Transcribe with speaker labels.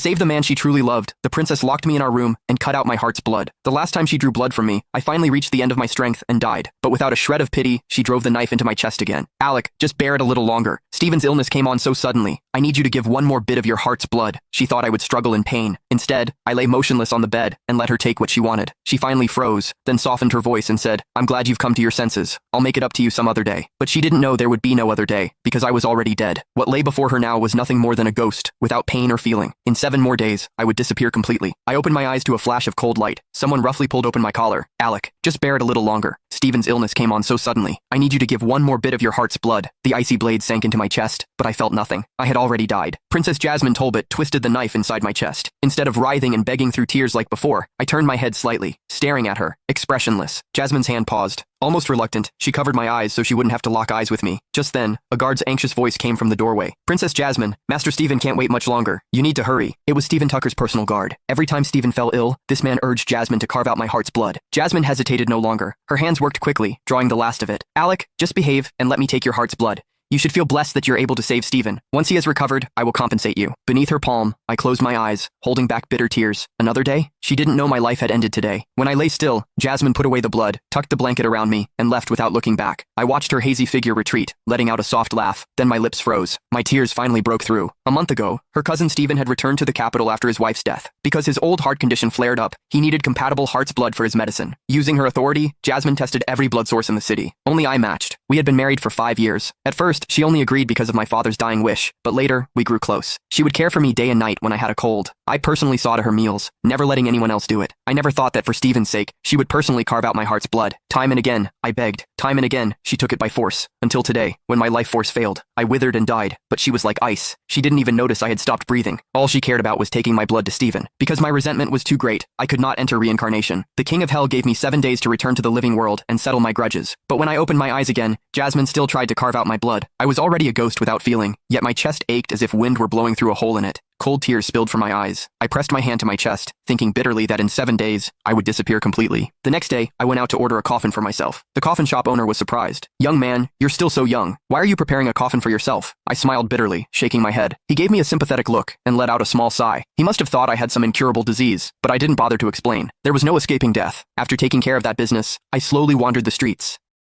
Speaker 1: save the man she truly loved, the princess locked me in our room and cut out my heart's blood. The last time she drew blood from me, I finally reached the end of my strength and died. But without a shred of pity, she drove the knife into my chest again. Alec, just bear it a little longer. Stephen's illness came on so suddenly. I need you to give one more bit of your heart's blood. She thought I would struggle in pain. Instead, I lay motionless on the bed and let her take what she wanted. She finally froze, then softened her voice and said, I'm glad you've come to your senses. I'll make it up to you some other day. But she didn't know there would be no other day, because I was already dead. What lay before her now was nothing more than a ghost, without pain or feeling. In 7 more days, I would disappear completely. I opened my eyes to a flash of cold light. Someone roughly pulled open my collar. Alec, just bear it a little longer. Stephen's illness came on so suddenly. I need you to give one more bit of your heart's blood. The icy blade sank into my chest, but I felt nothing. I had already died. Princess Jasmine Tolbert twisted the knife inside my chest. Instead of writhing and begging through tears like before, I turned my head slightly, staring at her, expressionless. Jasmine's hand paused. Almost reluctant, she covered my eyes so she wouldn't have to lock eyes with me. Just then, a guard's anxious voice came from the doorway. Princess Jasmine, Master Stephen can't wait much longer. You need to hurry. It was Stephen Tucker's personal guard. Every time Stephen fell ill, this man urged Jasmine to carve out my heart's blood. Jasmine hesitated no longer. Her hands worked quickly, drawing the last of it. Alec, just behave and let me take your heart's blood. You should feel blessed that you're able to save Stephen. Once he has recovered, I will compensate you. Beneath her palm, I closed my eyes, holding back bitter tears. Another day? She didn't know my life had ended today. When I lay still, Jasmine put away the blood, tucked the blanket around me, and left without looking back. I watched her hazy figure retreat, letting out a soft laugh. Then my lips froze. My tears finally broke through. A month ago, her cousin Stephen had returned to the capital after his wife's death. Because his old heart condition flared up, he needed compatible heart's blood for his medicine. Using her authority, Jasmine tested every blood source in the city. Only I matched. We had been married for 5 years. At first, she only agreed because of my father's dying wish, but later, we grew close. She would care for me day and night when I had a cold. I personally saw to her meals, never letting anyone else do it. I never thought that for Stephen's sake, she would personally carve out my heart's blood. Time and again, I begged. Time and again, she took it by force. Until today, when my life force failed, I withered and died, but she was like ice. She didn't even notice I had stopped breathing. All she cared about was taking my blood to Stephen. Because my resentment was too great, I could not enter reincarnation. The King of Hell gave me 7 days to return to the living world and settle my grudges. But when I opened my eyes again, Jasmine still tried to carve out my blood. I was already a ghost without feeling, yet my chest ached as if wind were blowing through a hole in it. Cold tears spilled from my eyes. I pressed my hand to my chest, thinking bitterly that in 7 days, I would disappear completely. The next day, I went out to order a coffin for myself. The coffin shop owner was surprised. Young man, you're still so young. Why are you preparing a coffin for yourself? I smiled bitterly, shaking my head. He gave me a sympathetic look and let out a small sigh. He must have thought I had some incurable disease, but I didn't bother to explain. There was no escaping death. After taking care of that business, I slowly wandered the streets.